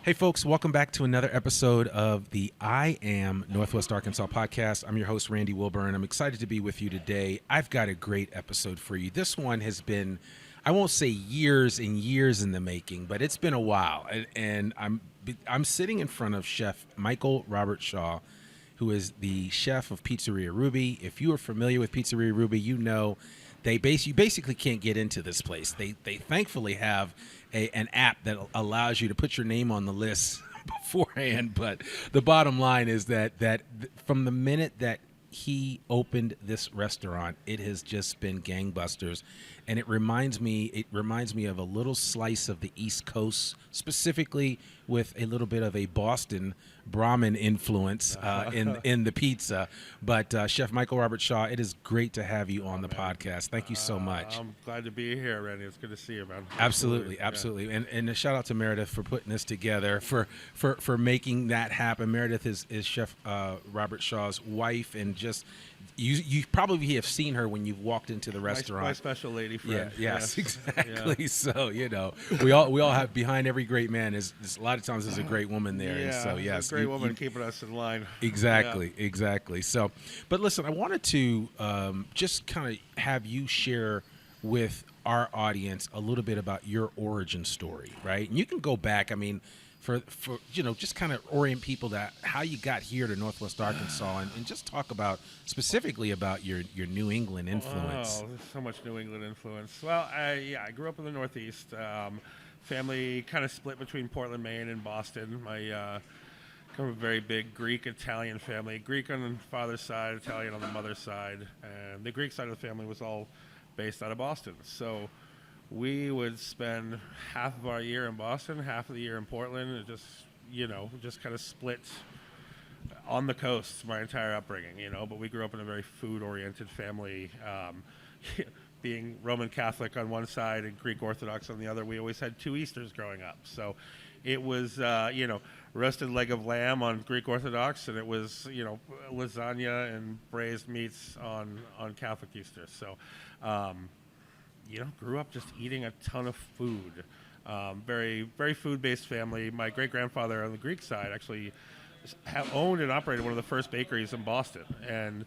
Hey, folks, welcome back to another episode of the I Am Northwest Arkansas podcast. I'm your host, Randy Wilburn. I'm excited to be with you today. I've got a great episode for you. This one has been, I won't say years and years in the making, but it's been a while. And I'm sitting in front of Chef Michael Robertshaw, who is the chef of Pizzeria Ruby. If you are familiar with Pizzeria Ruby, you know you basically can't get into this place. They thankfully have an app that allows you to put your name on the list beforehand. But the bottom line is that from the minute that he opened this restaurant, it has just been gangbusters, and it reminds me of a little slice of the East Coast, specifically with a little bit of a Boston Brahmin influence in the pizza. But Chef Michael Robertshaw, it is great to have you on the podcast. Thank you so much. I'm glad to be here, Randy. It's good to see you, man. Absolutely. Yeah. And a shout out to Meredith for putting this together, for making that happen. Meredith is Chef Robertshaw's wife, and just you probably have seen her when you've walked into the restaurant. My special lady friend. Yeah, yes, exactly. Yeah. So we all have, behind every great man is a lot of times there's a great woman there. Yeah, and so yes, a great woman keeping us in line. Exactly. So, but listen, I wanted to just kind of have you share with our audience a little bit about your origin story, right? And you can go back. I mean, for just kind of orient people that how you got here to Northwest Arkansas, and just talk about specifically about your New England influence. Oh, there's so much New England influence. Well, I grew up in the Northeast. Family kind of split between Portland, Maine, and Boston. My come from a very big Greek-Italian family. Greek on the father's side, Italian on the mother's side, and the Greek side of the family was all based out of Boston. So we would spend half of our year in Boston, half of the year in Portland, and just kind of split on the coast my entire upbringing, But we grew up in a very food-oriented family. Being Roman Catholic on one side and Greek Orthodox on the other, we always had two Easters growing up. So it was, roasted leg of lamb on Greek Orthodox, and it was, lasagna and braised meats on Catholic Easter. So, grew up just eating a ton of food. Very, very food-based family. My great-grandfather on the Greek side actually owned and operated one of the first bakeries in Boston, and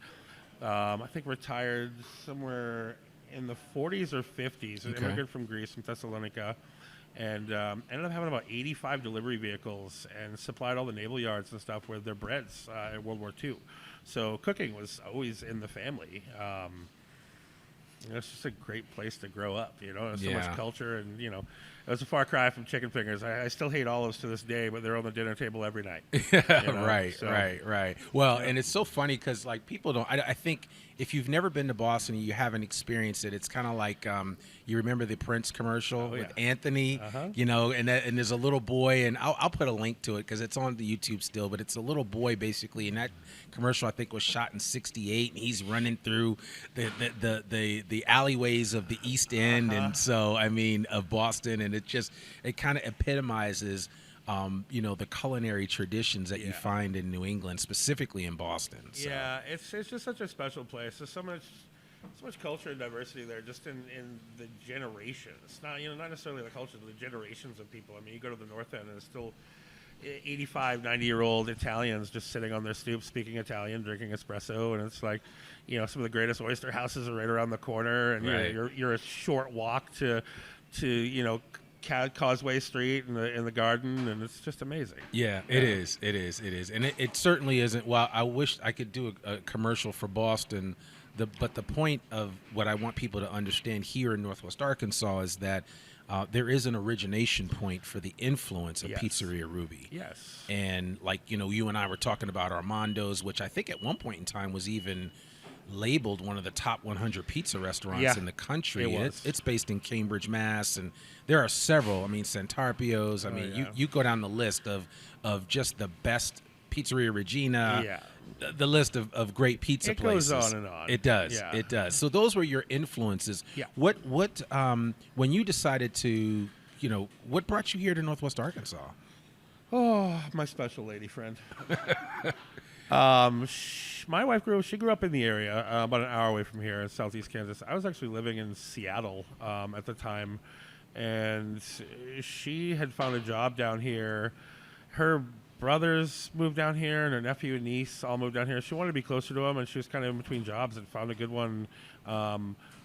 I think retired somewhere in the 40s or 50s. Okay. Immigrated from Greece, from Thessalonica, and ended up having about 85 delivery vehicles and supplied all the naval yards and stuff with their breads in World War II. So cooking was always in the family. It's just a great place to grow up, There's so much culture, and, it was a far cry from chicken fingers. I still hate olives to this day, but they're on the dinner table every night. Right. Well, and it's so funny because, people don't, I think if you've never been to Boston and you haven't experienced it, it's kind of like, you remember the Prince commercial with Anthony, and there's a little boy, and I'll put a link to it because it's on the YouTube still, but it's a little boy basically, and that commercial I think was shot in '68, and he's running through the alleyways of the East End, and so of Boston, and it kind of epitomizes the culinary traditions that you find in New England, specifically in Boston. So. Yeah, it's just such a special place. There's so much culture and diversity there, just in the generations. Not necessarily the culture, but the generations of people. I mean, you go to the North End, and it's still 85, 90-year-old Italians just sitting on their stoop, speaking Italian, drinking espresso, and it's like, some of the greatest oyster houses are right around the corner, and you're a short walk to Causeway Street in the garden, and it's just amazing. Yeah, it is, and it certainly isn't. Well, I wish I could do a commercial for Boston, but the point of what I want people to understand here in Northwest Arkansas is that there is an origination point for the influence of Pizzeria Ruby. Yes, and you and I were talking about Armando's, which I think at one point in time was even labeled one of the top 100 pizza restaurants in the country. It's based in Cambridge, Mass, and there are several. I mean, Santarpio's. You go down the list of just the best Pizzeria Regina. Yeah. The list of great pizza places. It goes on and on. It does. Yeah. It does. So those were your influences. Yeah. What when you decided to, what brought you here to Northwest Arkansas? Oh, my special lady friend. My wife grew up in the area, about an hour away from here in southeast Kansas. I was actually living in Seattle at the time, and she had found a job down here her brothers moved down here, and her nephew and niece all moved down here. She wanted to be closer to them, and she was kind of in between jobs and found a good one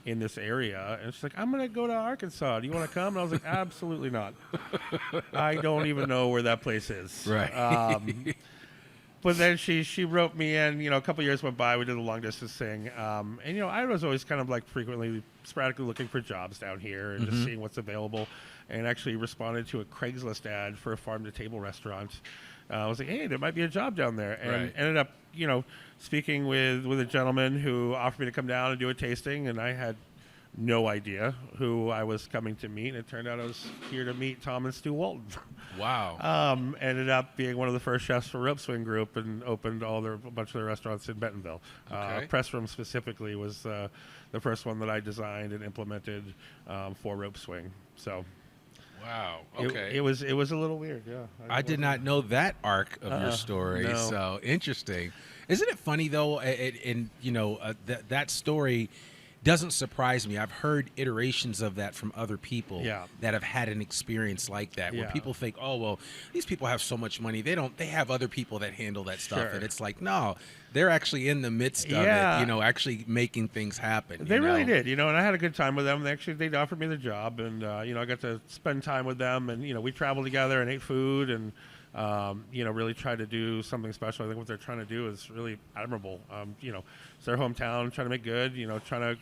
in this area. And she's like, I'm going to go to Arkansas. Do you want to come? And I was like, absolutely not. I don't even know where that place is. Right. But then she wrote me in, a couple years went by, we did a long distance thing. And, I was always kind of like sporadically looking for jobs down here and just seeing what's available, and actually responded to a Craigslist ad for a farm to table restaurant. I was like, hey, there might be a job down there. And ended up, speaking with a gentleman who offered me to come down and do a tasting, and I had no idea who I was coming to meet. And it turned out I was here to meet Tom and Stu Walton. Wow. Ended up being one of the first chefs for Rope Swing Group, and opened a bunch of their restaurants in Bentonville. Okay. Press Room specifically was the first one that I designed and implemented for Rope Swing. So, wow. Okay. It was a little weird. Yeah, I did not know that arc of your story. No. So interesting. Isn't it funny though? That story doesn't surprise me. I've heard iterations of that from other people that have had an experience like that, where people think, oh, well, these people have so much money. They have other people that handle that stuff. Sure. And it's like, no, they're actually in the midst of it, actually making things happen. They really did, and I had a good time with them. They offered me the job, and, I got to spend time with them, and, we traveled together and ate food, and, really tried to do something special. I think what they're trying to do is really admirable. It's their hometown, trying to make good, trying to,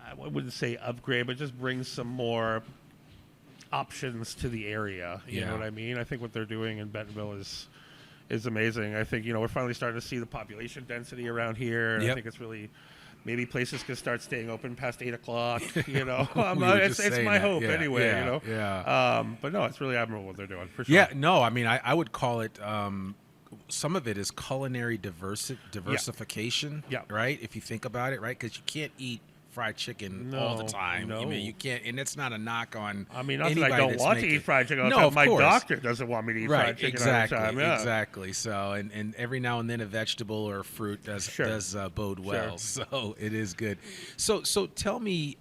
I wouldn't say upgrade, but just bring some more options to the area. You know what I mean? I think what they're doing in Bentonville is amazing. I think, we're finally starting to see the population density around here. And I think it's really, maybe places could start staying open past 8 o'clock, it's my hope anyway, but no, it's really admirable what they're doing, for sure. Yeah, no, I mean, I would call it, some of it is culinary diversification, right? If you think about it, right? Because you can't eat fried chicken all the time. No. I mean, you can't, and it's not a knock on. I mean, not that I don't want to eat fried chicken all the time. My doctor doesn't want me to eat fried chicken all the time. Yeah. Exactly. So, and every now and then a vegetable or a fruit does bode well. So it is good. So tell me,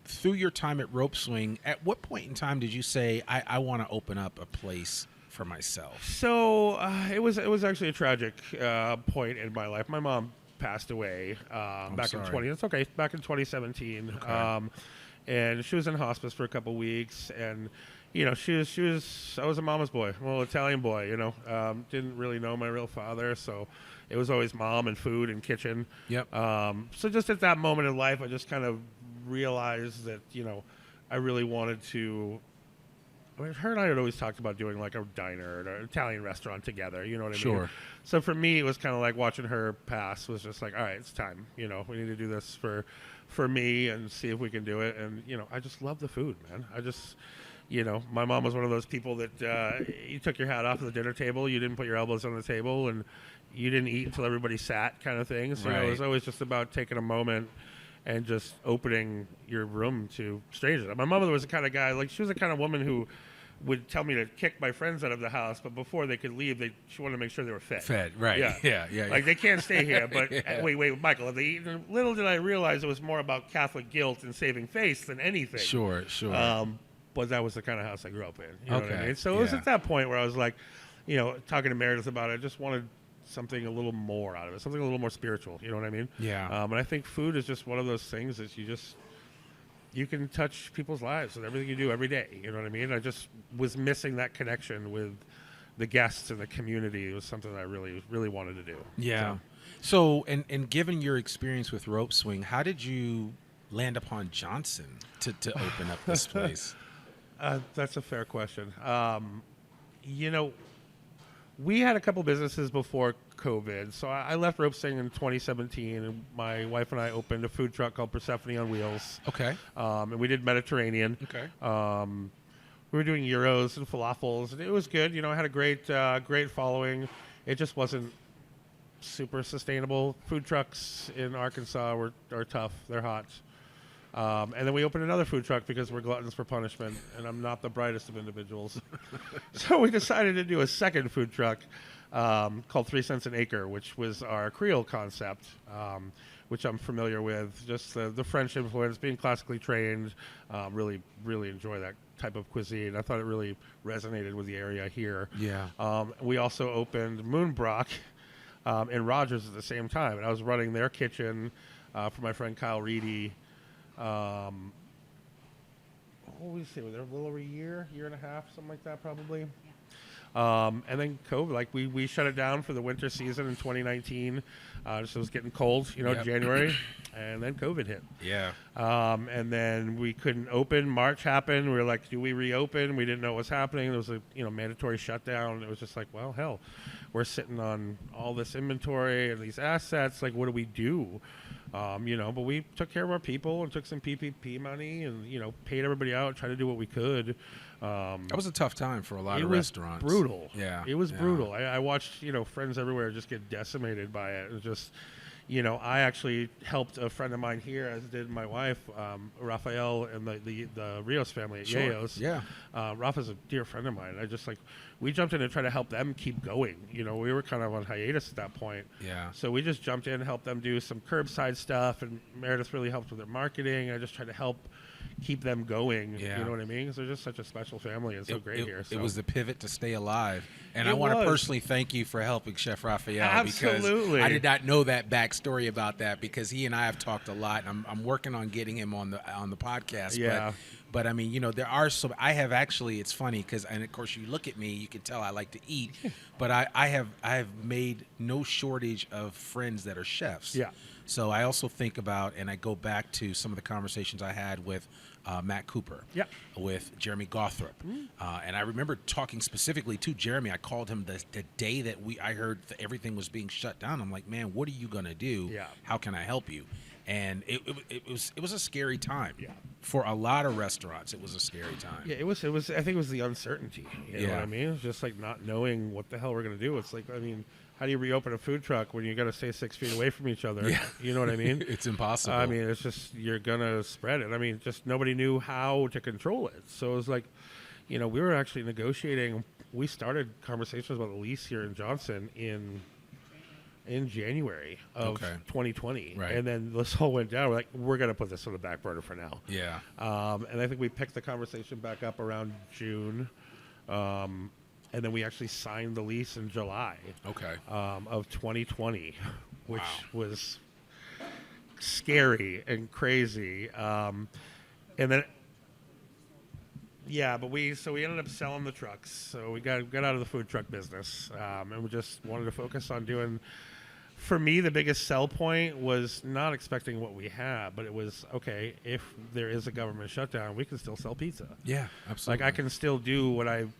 through your time at Rope Swing, at what point in time did you say, I want to open up a place for myself? So it was actually a tragic point in my life. My mom passed away back in 2017. Okay. And she was in hospice for a couple weeks, and I was a mama's boy, well, Italian boy, didn't really know my real father, so it was always mom and food and kitchen. Yep. So just at that moment in life, I just kind of realized that I really wanted to. I mean, her and I had always talked about doing like a diner or an Italian restaurant together. You know what I mean? Sure. So for me, it was kind of like watching her pass was just like, all right, it's time. We need to do this for me and see if we can do it. And, I just love the food, man. I just, my mom was one of those people that you took your hat off at the dinner table. You didn't put your elbows on the table, and you didn't eat until everybody sat, kind of thing. So it was always just about taking a moment and just opening your room to strangers. My mother was the kind of guy, like she was the kind of woman who would tell me to kick my friends out of the house, but before they could leave, she wanted to make sure they were fed. Right. Yeah. Like, they can't stay here, but wait, Michael, have they eaten? Little did I realize it was more about Catholic guilt and saving face than anything. Sure. But that was the kind of house I grew up in. You know what I mean? So it was at that point where I was like, talking to Meredith about it, I just wanted something a little more out of it, something a little more spiritual. You know what I mean? Yeah. And I think food is just one of those things that you can touch people's lives with everything you do every day. You know what I mean? I just was missing that connection with the guests and the community. It was something that I really, really wanted to do. Yeah. So and given your experience with Rope Swing, how did you land upon Johnson to open up this place? That's a fair question. We had a couple businesses before COVID. So I left Rope Swing in 2017, and my wife and I opened a food truck called Persephone on Wheels. Okay. And we did Mediterranean. Okay. We were doing gyros and falafels, and it was good. I had a great following. It just wasn't super sustainable. Food trucks in Arkansas are tough. They're hot. And then we opened another food truck because we're gluttons for punishment, and I'm not the brightest of individuals. So we decided to do a second food truck called 3 cents an acre, which was our Creole concept, which I'm familiar with. Just the French influence, being classically trained, really, really enjoy type of cuisine. I thought it really resonated with the area here. Yeah. We also opened Moonbrook in Rogers at the same time, and I was running their kitchen for my friend Kyle Reedy. What would we say? Were there a little over a year and a half, something like that, probably. And then COVID, like we shut it down for the winter season in 2019. Just it was getting cold, January, and then COVID hit. Yeah. And then we couldn't open. March happened. We were like, do we reopen? We didn't know what was happening. There was a mandatory shutdown. It was just like, well, hell, we're sitting on all this inventory and these assets. Like, what do we do? But we took care of our people and took some PPP money and, paid everybody out, tried to do what we could. That was a tough time for a lot of restaurants. It was brutal. Yeah. It was brutal. I watched, friends everywhere just get decimated by it. It was just, I actually helped a friend of mine here, as did my wife, Raphael, and the Rios family at Yayo's. Yeah. Rafa's a dear friend of mine. We jumped in and tried to help them keep going. We were kind of on hiatus at that point. Yeah. So we just jumped in, helped them do some curbside stuff, and Meredith really helped with their marketing. I just tried to help keep them going. Yeah. You know what I mean? Because they're just such a special family and so great here. So. It was the pivot to stay alive. And I want to personally thank you for helping Chef Raphael. Absolutely. Because I did not know that backstory about that, because he and I have talked a lot. And I'm working on getting him on the podcast. Yeah. But I mean, there are some. I have actually. It's funny and of course, you look at me, you can tell I like to eat. But I have made no shortage of friends that are chefs. Yeah. So I also think about, and I go back to some of the conversations I had with Matt Cooper, with Jeremy Gothrop. And I remember talking specifically to Jeremy. I called him the day that I heard that everything was being shut down. I'm like, man, what are you going to do? Yeah. How can I help you? And it was a scary time. Yeah. For a lot of restaurants, it was a scary time. Yeah, it was. I think it was the uncertainty. You know what I mean? It was just like not knowing what the hell we're going to do. It's like, I mean, how do you reopen a food truck when you got to stay 6 feet away from each other? Yeah. You know what I mean? It's impossible. I mean, it's just, you're going to spread it. I mean, just nobody knew how to control it. So it was like, we were actually negotiating. We started conversations about the lease here in Johnson in January of 2020. Right. And then this all went down. We're like, we're going to put this on the back burner for now. Yeah. And I think we picked the conversation back up around June. And then we actually signed the lease in July of 2020, which was scary and crazy. And then, but we ended up selling the trucks. So we got out of the food truck business, and we just wanted to focus on doing. For me, the biggest sell point was not expecting what we had, but it was, okay, if there is a government shutdown, we can still sell pizza. Yeah, absolutely. Like, I can still do what I've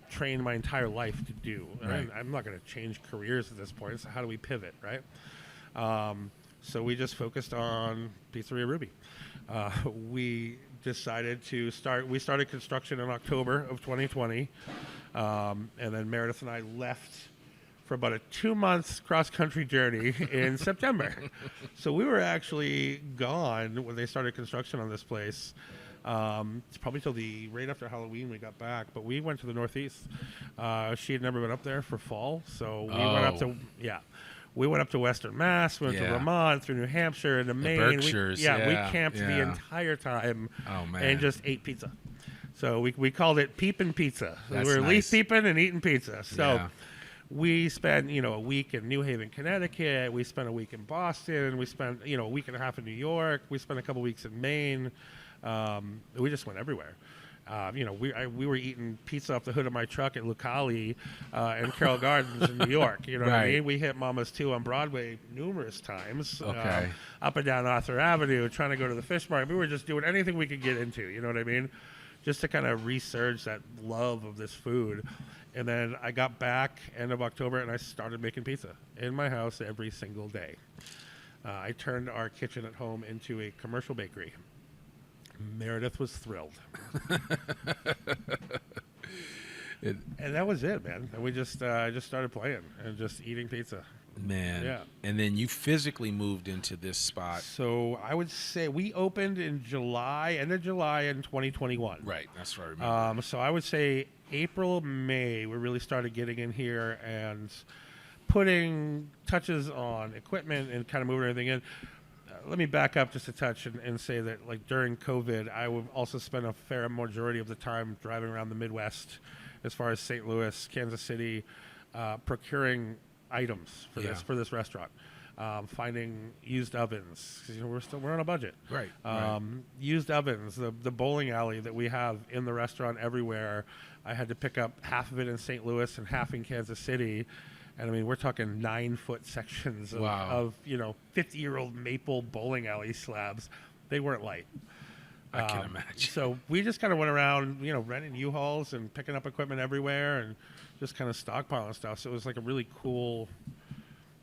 trained my entire life to do. Right. I'm not going to change careers at this point, so how do we pivot, right? So we just focused on Pizzeria Ruby. We decided to started construction in October of 2020, and then Meredith and I left for about a 2-month cross-country journey in September. So we were actually gone when they started construction on this place. It's probably till right after Halloween we got back, but we went to the Northeast. She had never been up there for fall, so we went up to we went up to Western Mass, we went to Vermont, through New Hampshire, into Maine. Berkshires, we camped the entire time and just ate pizza. So we called it peeping pizza. That's we were nice. leaf peeping and eating pizza. So we spent, a week in New Haven, Connecticut. We spent a week in Boston. We spent, a week and a half in New York. We spent a couple weeks in Maine. We just went everywhere. We were eating pizza off the hood of my truck at Lucali and Carroll Gardens in New York. You know what I mean? We hit Mama's 2 on Broadway numerous times. Up and down Arthur Avenue, trying to go to the fish market. We were just doing anything we could get into. You know what I mean? Just to kind of resurge that love of this food. And then I got back end of October, and I started making pizza in my house every single day. I turned our kitchen at home into a commercial bakery. Meredith was thrilled. And that was it, man. And we just started playing and just eating pizza. Man. Yeah. And then you physically moved into this spot. So I would say we opened in end of July in 2021. Right. That's what I remember. So I would say April, May, we really started getting in here and putting touches on equipment and kind of moving everything in. let me back up just a touch and say that, like, during COVID, I would also spend a fair majority of the time driving around the Midwest, as far as St. Louis, Kansas City, procuring items for this restaurant. Finding used ovens, 'cause, we're on a budget. Right. Used ovens, the bowling alley that we have in the restaurant everywhere. I had to pick up half of it in St. Louis and half in Kansas City. And I mean, we're talking 9-foot sections of 50-year-old maple bowling alley slabs. They weren't light. I can imagine. So we just kind of went around, renting U-Hauls and picking up equipment everywhere and just kind of stockpiling stuff. So it was like a really cool,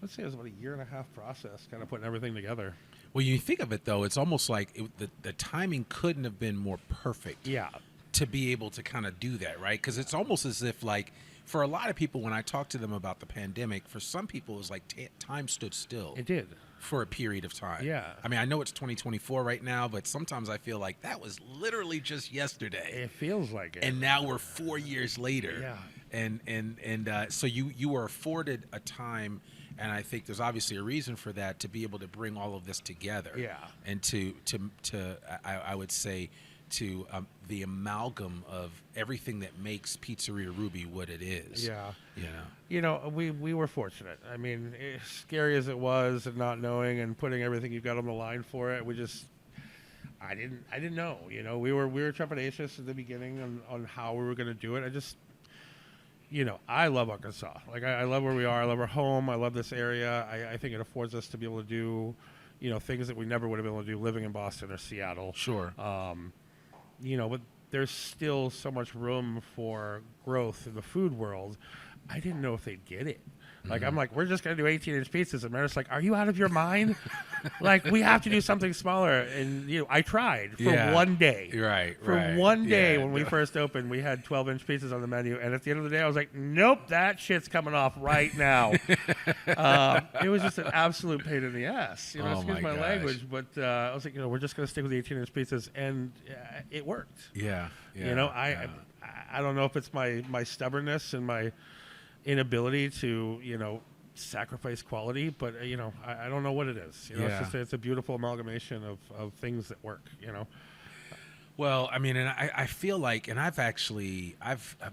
let's say it was about a 1.5-year process, kind of putting everything together. Well, you think of it, though, it's almost like the timing couldn't have been more perfect. Yeah. To be able to kind of do that, right? Because it's almost as if, like, for a lot of people, when I talk to them about the pandemic, for some people, it was like time stood still. It did. For a period of time. Yeah. I mean, I know it's 2024 right now, but sometimes I feel like that was literally just yesterday. It feels like it. And now we're 4 years later. Yeah. And so you were afforded a time, and I think there's obviously a reason for that, to be able to bring all of this together. Yeah. And to I would say, to the amalgam of everything that makes Pizzeria Ruby what it is. Yeah. We were fortunate. I mean, as scary as it was, and not knowing and putting everything you've got on the line for it, I didn't know. We were trepidatious at the beginning on how we were going to do it. I love Arkansas. Like, I love where we are. I love our home. I love this area. I think it affords us to be able to do, things that we never would have been able to do living in Boston or Seattle. Sure. But there's still so much room for growth in the food world. I didn't know if they'd get it. Like, I'm like, we're just going to do 18-inch pizzas. And Meredith's like, are you out of your mind? Like, we have to do something smaller. And, I tried for one day. Right. For one day when we first opened, we had 12-inch pizzas on the menu. And at the end of the day, I was like, nope, that shit's coming off right now. It was just an absolute pain in the ass. Excuse my language. But I was like, we're just going to stick with the 18-inch pizzas. And it worked. Yeah. I don't know if it's my stubbornness and my inability to sacrifice quality, but I don't know what it is. It's a beautiful amalgamation of things that work. Well, I mean, and I feel like, and I've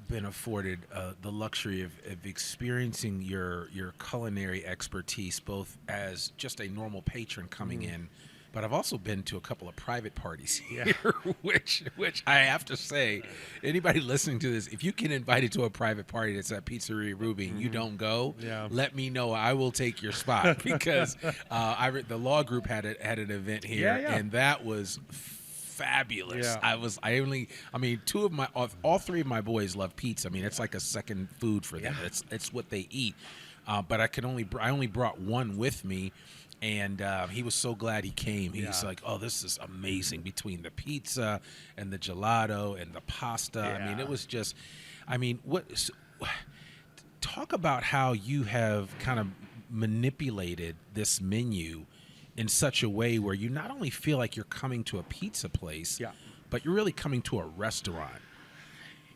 been afforded the luxury of experiencing your culinary expertise, both as just a normal patron coming in, but I've also been to a couple of private parties here, which I have to say, anybody listening to this, if you get invited to a private party that's at Pizzeria Ruby and you don't go, let me know. I will take your spot, because the law group had an event here, and that was fabulous. All three of my boys love pizza. I mean, it's like a second food for them. It's what they eat. But I only brought one with me. And he was so glad he came. He's like, oh, this is amazing, between the pizza and the gelato and the pasta. I mean, it was just, talk about how you have kind of manipulated this menu in such a way where you not only feel like you're coming to a pizza place, but you're really coming to a restaurant.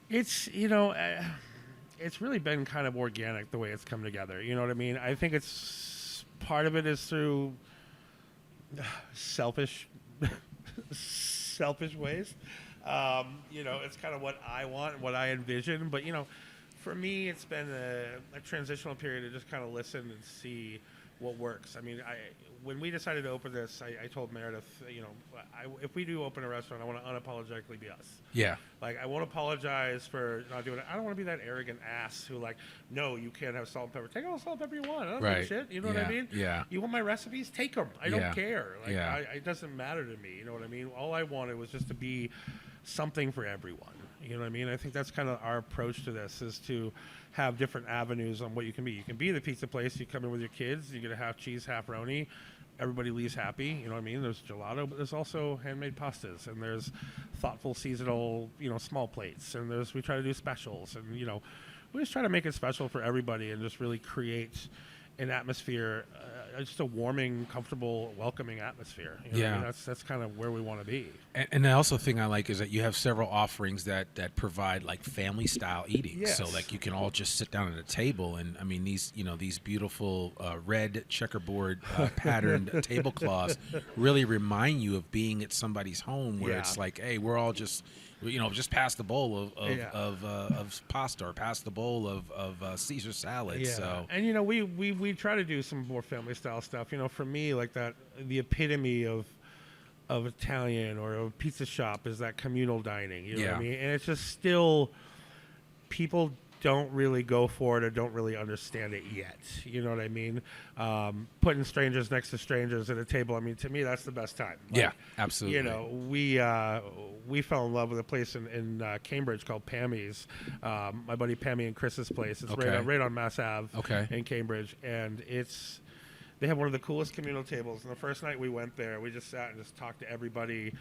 It's, it's really been kind of organic the way it's come together. You know what I mean? I think part of it is through selfish ways. It's kind of what I want, what I envision. But, for me, it's been a transitional period to just kind of listen and see what works. I mean, when we decided to open this, I told Meredith, if we do open a restaurant, I want to unapologetically be us. Yeah. Like, I won't apologize for not doing it. I don't want to be that arrogant ass who, like, no, you can't have salt and pepper. Take all the salt and pepper you want. I don't give a shit. You know what I mean? Yeah. You want my recipes? Take them. I don't care. Like, it doesn't matter to me. You know what I mean? All I wanted was just to be something for everyone. You know what I mean? I think that's kind of our approach to this, is to have different avenues on what you can be. You can be the pizza place. You come in with your kids. You get a half cheese, half roni. Everybody leaves happy. You know what I mean? There's gelato, but there's also handmade pastas, and there's thoughtful seasonal, small plates, and we try to do specials, and we just try to make it special for everybody, and just really create an atmosphere just a warming, comfortable, welcoming atmosphere. You know what I mean? That's kind of where we want to be. And the also thing I like is that you have several offerings that provide like family style eating. Yes. So like you can all just sit down at a table, and I mean these these beautiful red checkerboard patterned tablecloths really remind you of being at somebody's home where it's like, hey, we're all just just pass the bowl of pasta or pass the bowl of Caesar salad. Yeah. So And we try to do some more family style stuff. For me, like the epitome of Italian or a pizza shop is that communal dining. You know what I mean? And it's just still, people don't really go for it or don't really understand it yet. You know what I mean? Putting strangers next to strangers at a table. I mean, to me, that's the best time. Like, yeah, absolutely. We fell in love with a place in Cambridge called Pammy's. My buddy Pammy and Chris's place. It's right on Mass Ave in Cambridge, and they have one of the coolest communal tables. And the first night we went there, we just sat and just talked to everybody.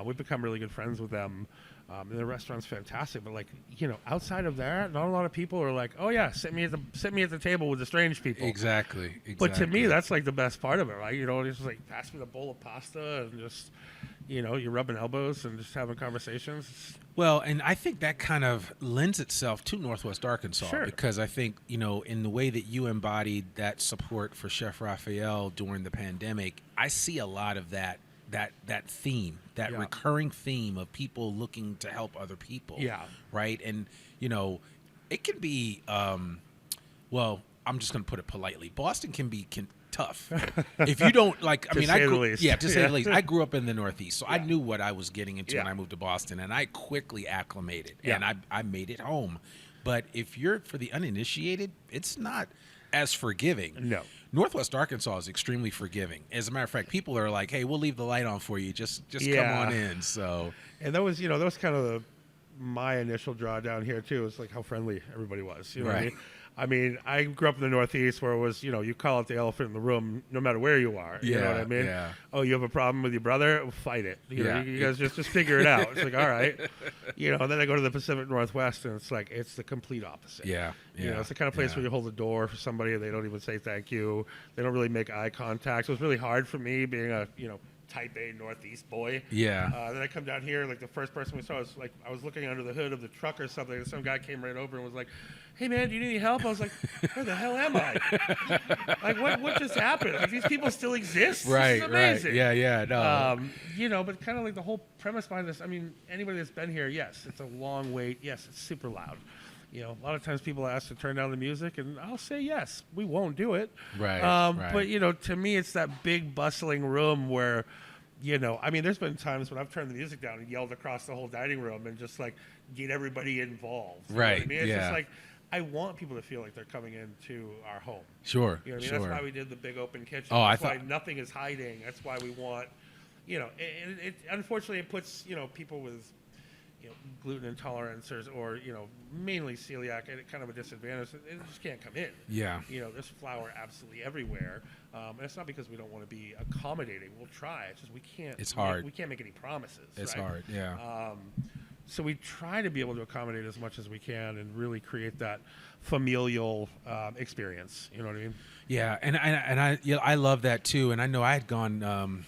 We've become really good friends with them. And the restaurant's fantastic, but outside of that, not a lot of people are like, "Oh yeah, sit me at the table with the strange people." Exactly. But to me, that's like the best part of it, right? It's just like, pass me the bowl of pasta and just, you're rubbing elbows and just having conversations. Well, and I think that kind of lends itself to Northwest Arkansas Sure. because I think, in the way that you embodied that support for Chef Raphael during the pandemic, I see a lot of that theme, that recurring theme of people looking to help other people. Yeah. Right. And, it can be, well, I'm just going to put it politely. Boston can be tough. If you don't like, to say the least. Yeah, to say the least. I grew up in the Northeast, so I knew what I was getting into when I moved to Boston, and I quickly acclimated, and I made it home. But if you're, for the uninitiated, it's not as forgiving. No. Northwest Arkansas is extremely forgiving. As a matter of fact, people are like, "Hey, we'll leave the light on for you. Just come on in." So, and that was kind of my initial draw down here too. It's like how friendly everybody was. You know what I mean? I mean, I grew up in the Northeast where it was, you call it the elephant in the room no matter where you are. You know what I mean? Yeah. Oh, you have a problem with your brother? Fight it. You guys just figure it out. It's like, all right. And then I go to the Pacific Northwest and it's like, it's the complete opposite. Yeah. It's the kind of place where you hold the door for somebody and they don't even say thank you. They don't really make eye contact. So it was really hard for me being a, type A Northeast boy. Yeah. Then I come down here, like the first person we saw was like, I was looking under the hood of the truck or something, and some guy came right over and was like, "Hey man, do you need any help?" I was like, "Where the hell am I? Like what just happened? Like these people still exist? Right, this is amazing." Right. Yeah, no. But kind of like the whole premise behind this, I mean, anybody that's been here, yes, it's a long wait. Yes, it's super loud. A lot of times people ask to turn down the music, and I'll say yes. We won't do it. Right. But to me, it's that big bustling room where, I mean, there's been times when I've turned the music down and yelled across the whole dining room and just like get everybody involved. Right. I mean, it's just like I want people to feel like they're coming into our home. Sure. You know what I mean? Sure. That's why we did the big open kitchen. Oh, That's why nothing is hiding. That's why we want, it unfortunately it puts people with gluten intolerance or mainly celiac at kind of a disadvantage. It just can't come in. Yeah. There's flour absolutely everywhere, and it's not because we don't want to be accommodating. We'll try. It's just we can't. It's hard. We can't make any promises. It's right? hard. Yeah. So we try to be able to accommodate as much as we can and really create that familial experience. You know what I mean? Yeah, and I love that too. And I know I had gone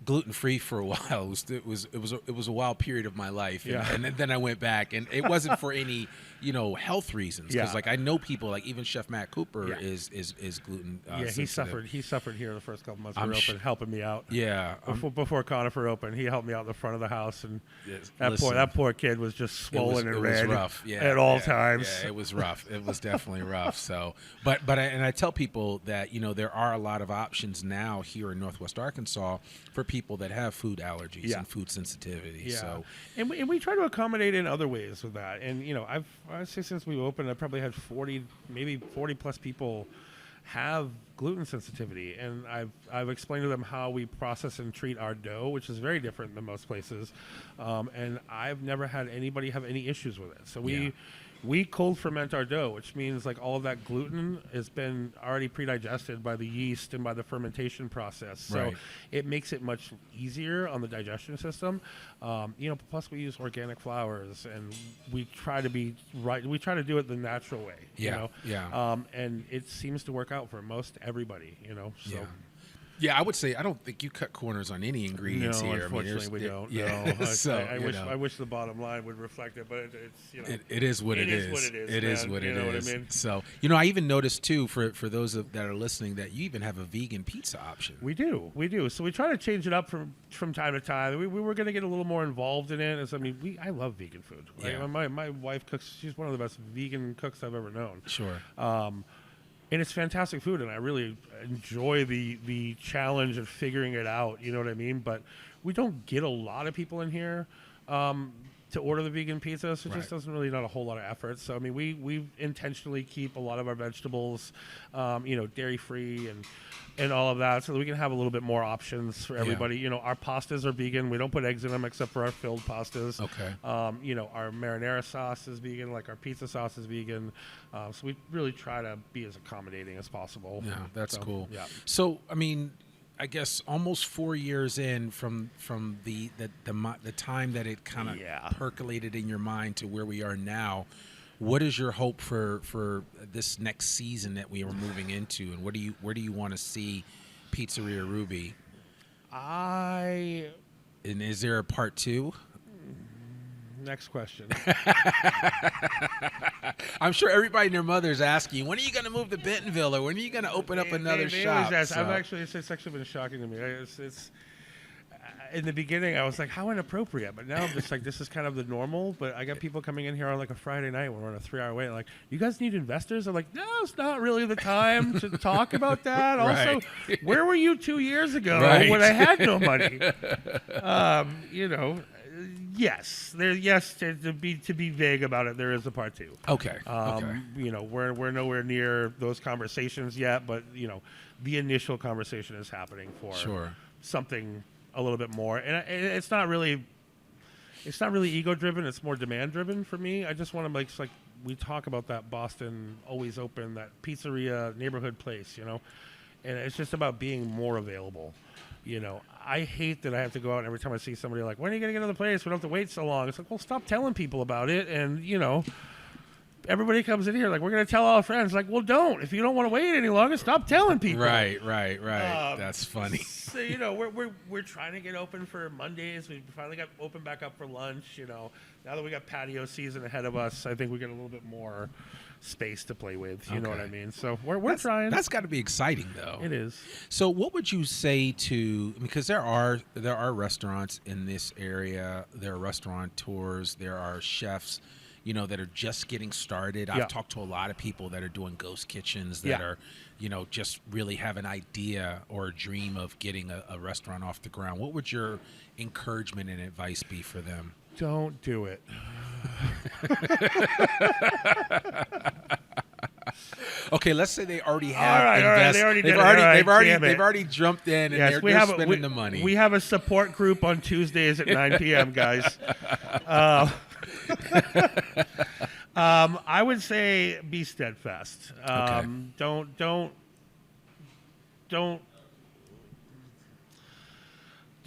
gluten-free for a while. It was a wild period of my life, and then I went back, and it wasn't for any health reasons, because like I know people, like even Chef Matt Cooper is gluten sensitive. He suffered here the first couple months we were open, helping me out. Before Conifer opened, he helped me out in the front of the house, and that poor kid was just swollen and red. It was rough, at all times. Yeah, it was rough. It was definitely rough. So, but I tell people that there are a lot of options now here in Northwest Arkansas for people that have food allergies and food sensitivity. Yeah. So, and we try to accommodate in other ways with that. And I'd say since we opened, I probably had 40 plus people have gluten sensitivity, and I've explained to them how we process and treat our dough, which is very different than most places, and I've never had anybody have any issues with it. So we we cold ferment our dough, which means like all of that gluten has been already pre-digested by the yeast and by the fermentation process. So Right. it makes it much easier on the digestion system. Plus we use organic flours, and we try to be right. We try to do it the natural way. Yeah, yeah. And it seems to work out for most everybody. So. Yeah. Yeah, I would say I don't think you cut corners on any ingredients No, here. unfortunately, we don't. Yeah, No. so I wish the bottom line would reflect it, but it is what it is. It is what it is. It is what you it know is. What I mean? So I even noticed too that are listening that you even have a vegan pizza option. We do. So we try to change it up from time to time. We were going to get a little more involved in it. I love vegan food. Yeah. My wife cooks. She's one of the best vegan cooks I've ever known. Sure. And it's fantastic food, and I really enjoy the challenge of figuring it out. You know what I mean? But we don't get a lot of people in here to order the vegan pizza, so it just doesn't really not a whole lot of effort. So we intentionally keep a lot of our vegetables, dairy free and all of that, so that we can have a little bit more options for everybody. Yeah. Our pastas are vegan. We don't put eggs in them except for our filled pastas. Okay. Our marinara sauce is vegan, like our pizza sauce is vegan. So we really try to be as accommodating as possible. Yeah, that's cool. Yeah. So I guess almost 4 years in from the time that it kind of percolated in your mind to where we are now, what is your hope for this next season that we are moving into, and where do you want to see Pizzeria Ruby? And is there a part 2? Next question. I'm sure everybody and their mother's asking, when are you going to move to Bentonville, or when are you going to open up another shop? It's actually been shocking to me. It's in the beginning, I was like, how inappropriate. But now I'm just like, this is kind of the normal. But I got people coming in here on like a Friday night when we're on a 3-hour wait. Like, you guys need investors? I'm like, no, it's not really the time to talk about that. Also, where were you 2 years ago when I had no money? Yes, to be vague about it, there is a part 2. Okay. We're nowhere near those conversations yet, but the initial conversation is happening for something a little bit more, and it's not really ego driven. It's more demand driven for me. I just want to make like we talk about that Boston always open, that pizzeria neighborhood place, and it's just about being more available. I hate that I have to go out and every time I see somebody like, when are you going to get another place? We don't have to wait so long. It's like, well, stop telling people about it. And, everybody comes in here like, we're going to tell all our friends. Like, well, don't. If you don't want to wait any longer, stop telling people. Right. That's funny. So, we're trying to get open for Mondays. We finally got open back up for lunch. Now that we got patio season ahead of us, I think we get a little bit more space to play with. You know what I mean? So we're trying. That's got to be exciting, though. It is. So what would you say because there are restaurants in this area, there are restaurateurs, there are chefs, that are just getting started. I've talked to a lot of people that are doing ghost kitchens that are, just really have an idea or a dream of getting a restaurant off the ground. What would your encouragement and advice be for them? Don't do it. Okay, let's say they already have invested. They've already jumped in and they're spending the money. We have a support group on Tuesdays at 9 p.m., guys. I would say be steadfast. Don't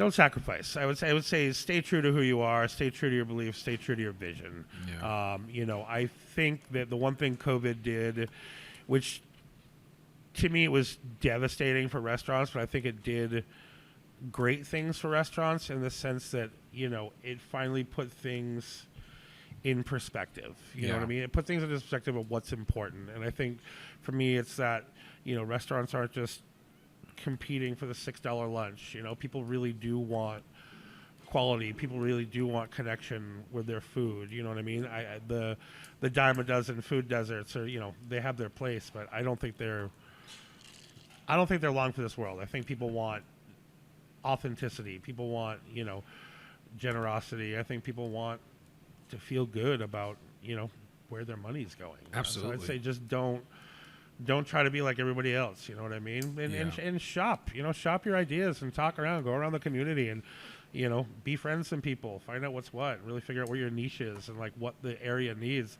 sacrifice. I would say stay true to who you are, stay true to your beliefs, stay true to your vision. Yeah. I think that the one thing COVID did, which to me it was devastating for restaurants, but I think it did great things for restaurants in the sense that, it finally put things in perspective. You know what I mean? It put things into perspective of what's important. And I think for me it's that, restaurants aren't just competing for the $6 lunch. People really do want quality. People really do want connection with their food. You know what I mean? The dime a dozen food deserts are, they have their place, but I don't think they're long for this world. I think people want authenticity. People want, generosity. I think people want to feel good about, where their money's going. Absolutely. So I'd say just don't try to be like everybody else. You know what I mean? And shop. Shop your ideas and talk around. Go around the community and, befriend some people. Find out what's what. Really figure out where your niche is and like what the area needs.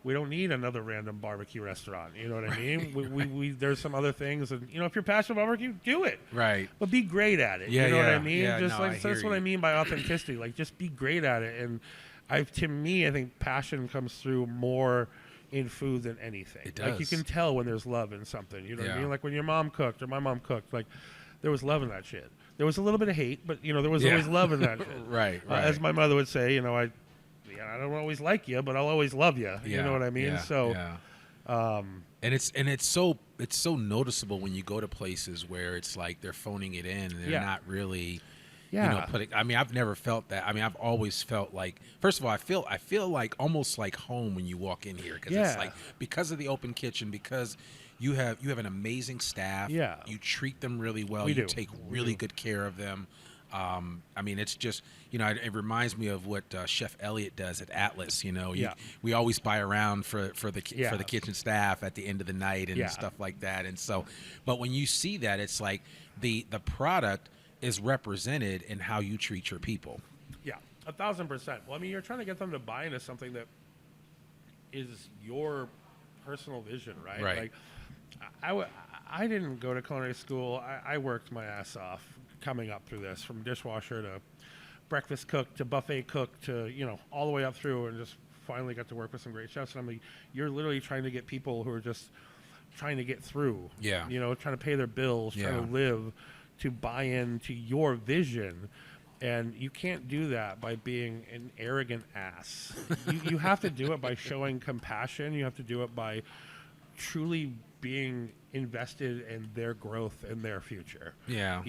We don't need another random barbecue restaurant. You know what I mean? we there's some other things, and if you're passionate about barbecue, do it. Right. But be great at it. Yeah, you know what yeah, I mean? yeah, Just no, like I that's hear what I you. mean by authenticity. Like just be great at it. And to me, I think passion comes through more in food than anything. It Like you does. can tell when there's love in something. You know what I Yeah. mean? Like when your mom cooked or my mom cooked, like there was love in that shit. There was a little bit of hate, but there was Yeah. always love in that shit. Right. As my mother would say, I don't always like you, but I'll always love you. You Yeah, know what I mean? yeah, So, yeah. And it's so noticeable when you go to places where it's like they're phoning it in and they're Yeah. not really yeah. putting. I mean, I've never felt that. I mean, I've always felt like, first of all, I feel like almost like home when you walk in here, because it's Yeah. like, because of the open kitchen, because you have an amazing staff. Yeah. You treat them really well. We you do. take We really do. good care of them. I mean, it's just, it reminds me of what Chef Elliott does at Atlas. Yeah. We always buy around for the Yeah. kitchen staff at the end of the night and Yeah. stuff like that. And so, but when you see that, it's like the product is represented in how you treat your people. Yeah, 1,000%. Well, I mean, you're trying to get them to buy into something that is your personal vision, right? Right. Like, I didn't go to culinary school. I worked my ass off coming up through this, from dishwasher to breakfast cook to buffet cook to, all the way up through, and just finally got to work with some great chefs. And I'm like, you're literally trying to get people who are just trying to get through. Yeah. Trying to pay their bills, trying Yeah. to live, to buy into your vision. And you can't do that by being an arrogant ass. you have to do it by showing compassion. You have to do it by truly being invested in their growth and their future. Yeah.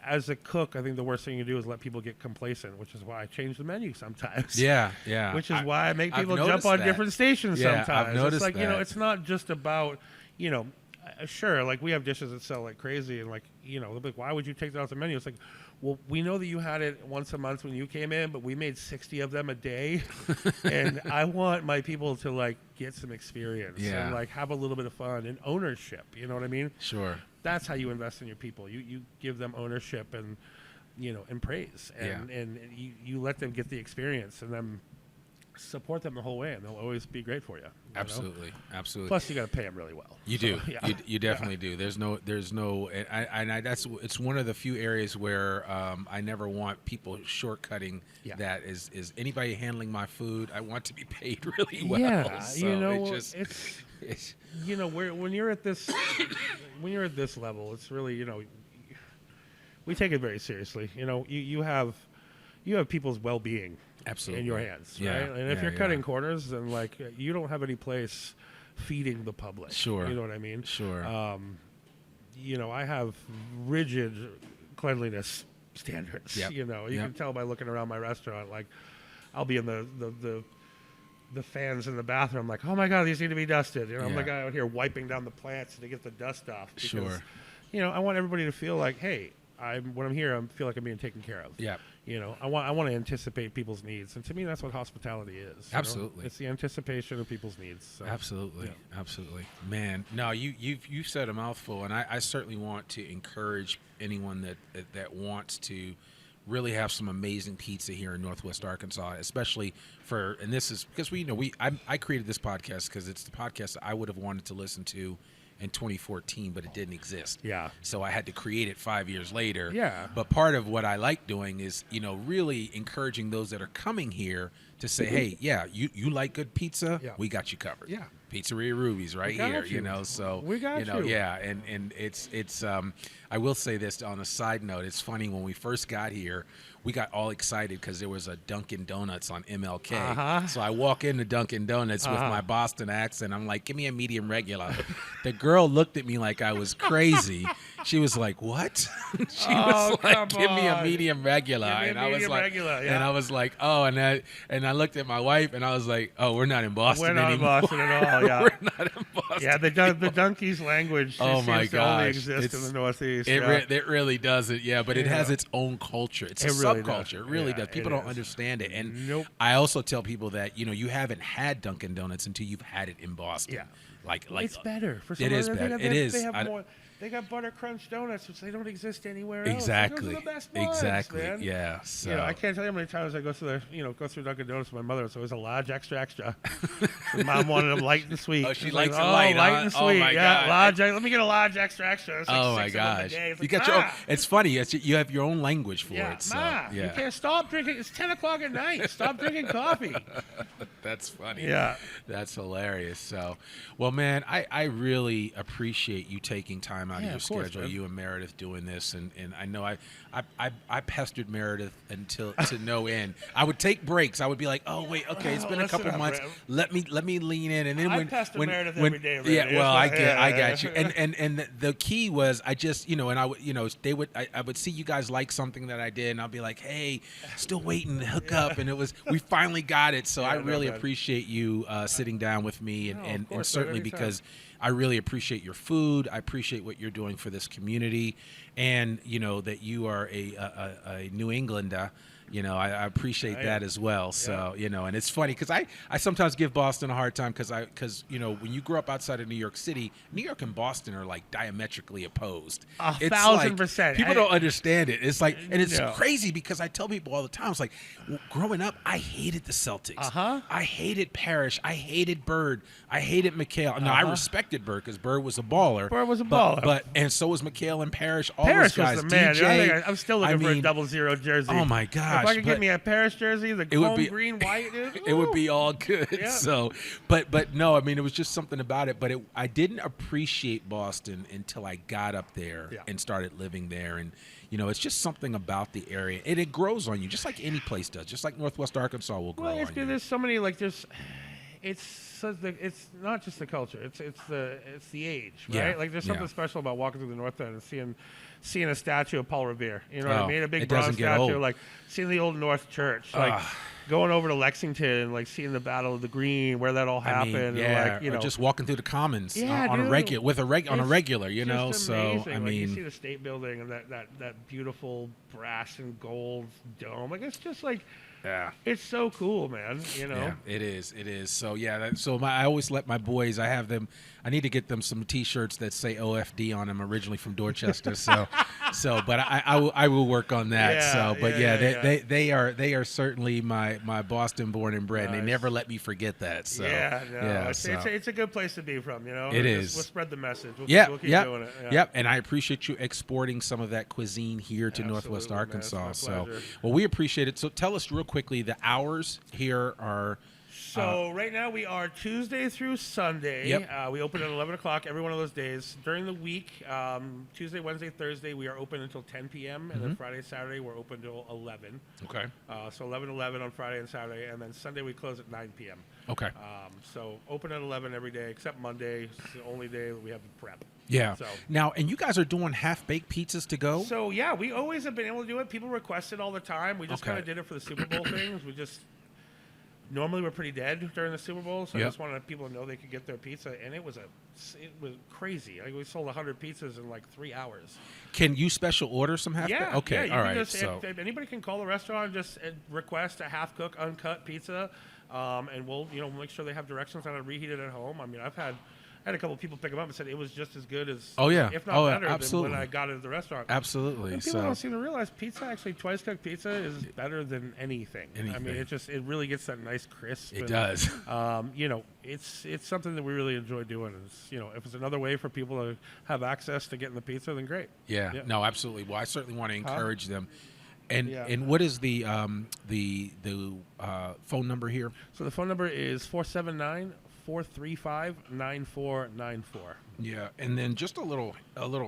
As a cook, I think the worst thing you do is let people get complacent, which is why I change the menu sometimes. Yeah. Yeah. Which is why I make I've people jump noticed on that. different stations Yeah, sometimes. I've noticed it's like, that. it's not just about, sure, like we have dishes that sell like crazy, and like, they'll be like, why would you take that off the menu? It's like, well, we know that you had it once a month when you came in, but we made 60 of them a day. And I want my people to like get some experience and like have a little bit of fun and ownership. You know what I mean? Sure. That's how you invest in your people. You give them ownership and, and praise, and you let them get the experience, and then support them the whole way, and they'll always be great for you. Absolutely. Absolutely. Plus, you got to pay them really well. You So, do. yeah. You definitely do. There's no, it's one of the few areas where I never want people shortcutting. Yeah. That is anybody handling my food, I want to be paid really well. Yeah, So it's when you're at this level, it's really we take it very seriously. You have people's well-being absolutely in your hands, Yeah, right? And if yeah, you're yeah. cutting corners, then like you don't have any place feeding the public. Sure. You know what I mean? Sure. I have rigid cleanliness standards. Yep. You Yep. can tell by looking around my restaurant. Like, I'll be in the fans in the bathroom, like, oh my God, these need to be dusted. I'm Yeah. like out here wiping down the plants to get the dust off. Because, Sure. I want everybody to feel like, hey, when I'm here, I feel like I'm being taken care of. Yeah. I want to anticipate people's needs, and to me, that's what hospitality is. Absolutely. It's the anticipation of people's needs. So. Absolutely, absolutely, man. No, you've said a mouthful, and I certainly want to encourage anyone that wants to really have some amazing pizza here in Northwest Arkansas, especially and this is because I created this podcast because it's the podcast that I would have wanted to listen to in 2014, but it didn't exist. Yeah. So I had to create it 5 years later. Yeah. But part of what I like doing is, really encouraging those that are coming here to say, hey, yeah, you like good pizza? Yeah. We got you covered. Yeah. Pizzeria Ruby's right got here, you. so We got you. yeah, and it's I will say this on a side note, it's funny, when we first got here, we got all excited because there was a Dunkin' Donuts on MLK. Uh-huh. So I walk into Dunkin' Donuts with my Boston accent. I'm like, give me a medium regular. The girl looked at me like I was crazy. She was like, what? She was like, come give me a on. medium regular. Give me a And I was medium like, regular, yeah. and I was like, oh, and I looked at my wife and I was like, oh, we're not in Boston We're not in anymore. Boston at all. Yeah. We're not in Boston. Yeah, the donkey's language Oh my seems to only gosh. exist in the Northeast. It, yeah. it really doesn't, yeah, but it has Yeah. its own culture. It's a It really does. subculture. It really Yeah, does. People it don't is. understand it. And Nope. I also tell people that, you haven't had Dunkin' Donuts until you've had it in Boston. Yeah. Like it's better for some it is reason. better. It is. They have more. They got butter crunch donuts, which they don't exist anywhere else. Exactly. Those are the best ones, Exactly. man. Yeah. So You know, I can't tell you how many times I go through Dunkin' Donuts with my mother. It's always a large, extra. My mom wanted them light and sweet. Oh, she She's likes like, it light, light huh? and Oh, sweet. my Yeah, God. large. Let me get a large, extra. It's like oh my 6 of them a gosh. day. It's You like, got your own, "Ma." it's funny. You have your own language for Yeah, it. So Ma, you yeah. can't stop drinking. It's 10 o'clock at night. Stop drinking coffee. That's funny. Yeah. That's hilarious. So, well, man, I really appreciate you taking time out of Yeah, your of course, schedule, man. you and Meredith doing this. And I know I pestered Meredith until to no end. I would take breaks. I would be like, oh, wait, okay, it's been a listen couple up, months. man. Let me lean in. And then I when pester Meredith when, every day, yeah, Randy. well, That's why- I yeah. got you. And the key was I just, and I would, I would see you guys like something that I did, and I'll be like, hey, still waiting to hook up. And we finally got it. So Yeah, I no, really man. appreciate you sitting down with me, No, of and course, man, certainly anytime. because I really appreciate your food. I appreciate what you're doing for this community, and that you are a New Englander. I appreciate that as well. So, and it's funny because I sometimes give Boston a hard time because when you grow up outside of New York City, New York and Boston are like diametrically opposed. It's 1,000%. Like, people don't understand it. It's like, and it's No. crazy because I tell people all the time, it's like, growing up, I hated the Celtics. I hated Parrish. I hated Bird. I hated McHale. Now, I respected Bird because Bird was a baller. Bird was a baller. But and so was McHale and Parrish. All Parrish those guys. was the man. DJ, I'm still looking for a 00 jersey. Oh my gosh! If I could but get me a Parrish jersey, the would chrome be- green white, it would be all good. Yeah. So, but no, I mean, it was just something about it. But I didn't appreciate Boston until I got up there and started living there. And it's just something about the area, and it grows on you, just like any place does. Just like Northwest Arkansas will grow Well, on you. there's so many it's not just the culture. It's the age, right? Yeah, Like there's something yeah. special about walking through the North End and seeing a statue of Paul Revere. You know what Oh, I mean? A big it bronze doesn't get statue, old. like seeing the old North Church, like going over to Lexington, like seeing the Battle of the Green, where that all I mean, happened. yeah, and like, or just walking through the Commons Yeah, on a dude. regular on a It's regular, just So amazing. I Like, you see mean, the State Building and that beautiful brass and gold dome. Like it's just like yeah. it's so cool, man. Yeah, it is. So I always let my boys. I need to get them some T-shirts that say OFD on them. Originally from Dorchester, but I will work on that. Yeah, They are certainly my Boston born and bred. And they Nice. never let me forget that. So It's a good place to be from. It is. We'll spread the message. We'll keep Yep. doing it. Yeah. Yep. And I appreciate you exporting some of that cuisine here to Northwest Absolutely, man. It's Arkansas. my So, pleasure. well, we appreciate it. So, tell us real quickly the hours here are. So right now we are Tuesday through Sunday. Yep. We open at 11 o'clock every one of those days. During the week, Tuesday, Wednesday, Thursday, we are open until 10 p.m. And then Friday, Saturday, we're open till 11. Okay. So 11 on Friday and Saturday. And then Sunday, we close at 9 p.m. Okay. So open at 11 every day except Monday. It's the only day that we have the prep. Yeah. So- Now, and you guys are doing half-baked pizzas to go? So yeah, we always have been able to do it. People request it all the time. We just Okay. kind of did it for the Super Bowl things. Normally we're pretty dead during the Super Bowl, so I Yep. just wanted people to know they could get their pizza, and it was crazy. Like we sold 100 pizzas in like 3 hours. Can you special order some half-baked? Yeah. Okay. Yeah, you all can right. just, So, if anybody can call the restaurant and just request a half-cooked, uncut pizza, and we'll make sure they have directions on how to reheat it at home. I mean, I had a couple of people pick them up and said it was just as good as, Oh, yeah. if not Oh, better absolutely. than when I got it at the restaurant. absolutely. And people So, don't seem to realize pizza, actually, twice cooked pizza is better than anything. I mean, Anything. it really gets that nice crisp. it and, does. It's something that we really enjoy doing. It's, if it's another way for people to have access to getting the pizza, then great. Yeah. Yeah. No, absolutely. Well, I certainly want to encourage them. And Yeah. and what is the phone number here? So the phone number is 479-435-9494. Yeah, and then just a little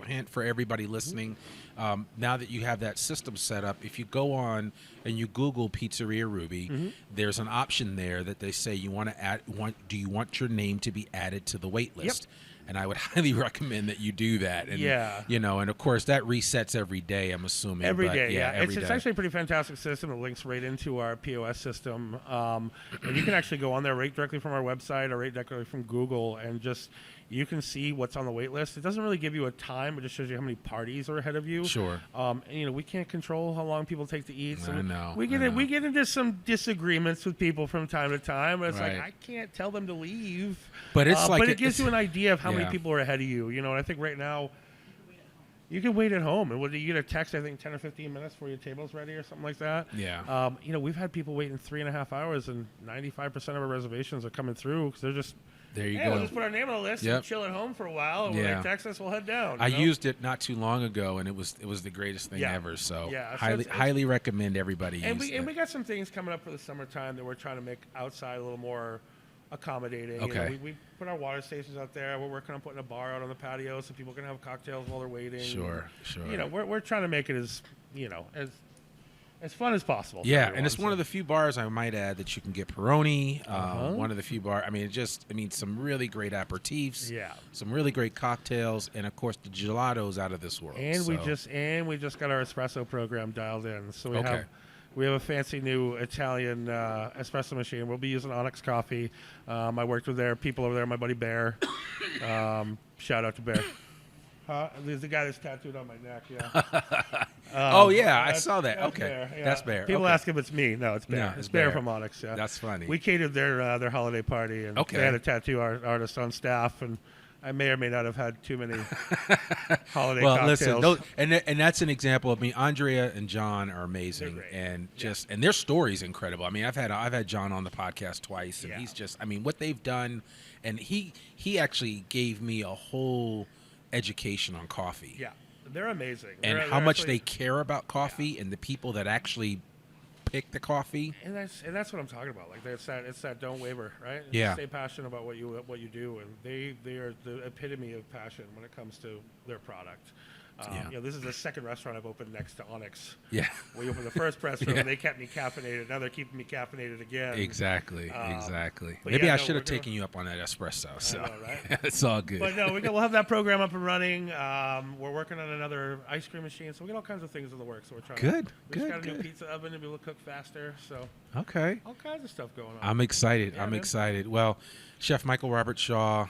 hint for everybody listening. Now that you have that system set up, if you go on and you Google Pizzeria Ruby, there's an option there that they say you want to add. Do you want your name to be added to the wait list? And I would highly recommend that you do that. And, and of course that resets every day, I'm assuming. Every day, yeah. Every It's day. actually a pretty fantastic system. It links right into our POS system. And you can actually go on there right directly from our website or right directly from Google and just, you can see what's on the wait list. It doesn't really give you a time; it just shows you how many parties are ahead of you. Sure. And, we can't control how long people take to eat. So I know. We get into some disagreements with people from time to time. It's Right. like I can't tell them to leave. But it's like but it gives you an idea of how many Yeah. people are ahead of you. And I think right now. You can wait at home, and you get a text, I think, 10 or 15 minutes before your table's ready or something like that. Yeah. We've had people waiting 3.5 hours, and 95% of our reservations are coming through because they're just, There you we'll go. just put our name on the list Yep. and chill at home for a while, and when Yeah. they text us, we'll head down. I used it not too long ago, and it was the greatest thing Yeah. ever. So, Yeah, so highly recommend everybody And use we got some things coming up for the summertime that we're trying to make outside a little more accommodating. Okay. We put our water stations out there. We're working on putting a bar out on the patio so people can have cocktails while they're waiting. Sure. We're trying to make it as as fun as possible. Yeah, and it's one of the few bars, I might add, that you can get Peroni. Uh-huh. One of the few bars. Some really great aperitifs. Yeah. Some really great cocktails, and of course the gelato's out of this world. And we so. just got our espresso program dialed in. So Okay. we have a fancy new Italian espresso machine. We'll be using Onyx Coffee. I worked with their people over there, my buddy Bear. Shout out to Bear. There's the guy that's tattooed on my neck. Yeah. I saw that. That's Okay, Bear, yeah. that's Bear. People Okay. ask if it's me. No, it's Bear. No, it's Bear from Onyx. Yeah. That's funny. We catered their holiday party, and Okay. they had a tattoo artist on staff, and I may or may not have had too many holiday cocktails. Listen, and that's an example of me. Andrea and John are amazing, They're great. and and their story's incredible. I mean, I've had John on the podcast twice, and Yeah. he's just, what they've done, and he actually gave me a whole education on coffee. Yeah, they're amazing. And They're how much actually- they care about coffee and the people that actually pick the coffee. And that's what I'm talking about. Like it's that don't waver, right? Yeah. Stay passionate about what you do, and they are the epitome of passion when it comes to their product. This is the second restaurant I've opened next to Onyx. Yeah. We opened the first press room. Yeah. They kept me caffeinated. Now they're keeping me caffeinated again. Exactly. but Maybe yeah, I no, should have we're gonna- taken you up on that espresso. So know, right? it's all good. But no, we'll have that program up and running. We're working on another ice cream machine, so we got all kinds of things in the works. So we're trying. We just got a new pizza oven to be able to cook faster. So Okay. all kinds of stuff going on. I'm excited. Yeah, I'm man. excited. Well, Chef Michael Robertshaw,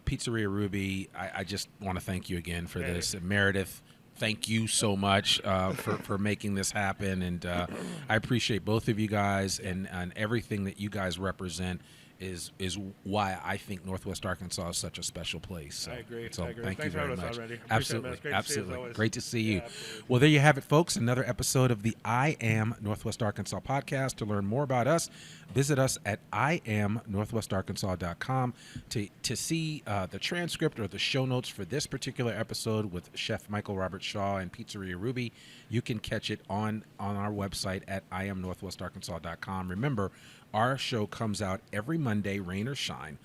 Pizzeria Ruby, I just want to thank you again for this. And Meredith, thank you so much for making this happen. And I appreciate both of you guys and everything that you guys represent is why I think Northwest Arkansas is such a special place. So, I agree. So I agree. thank Thanks you for very having us much. on, Randy. Appreciate it, man. Absolutely. It's great to see you, as Absolutely. always. Great to see you. Yeah, absolutely. Well, there you have it, folks. Another episode of the I Am Northwest Arkansas podcast. To learn more about us, visit us at iamnorthwestarkansas.com to see the transcript or the show notes for this particular episode with Chef Michael Robertshaw and Pizzeria Ruby. You can catch it on our website at iamnorthwestarkansas.com. Remember, our show comes out every Monday, rain or shine.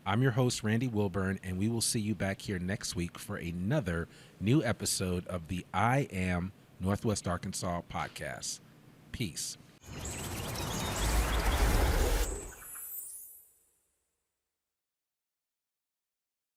I'm your host, Randy Wilburn, and we will see you back here next week for another new episode of the I Am Northwest Arkansas podcast. Peace.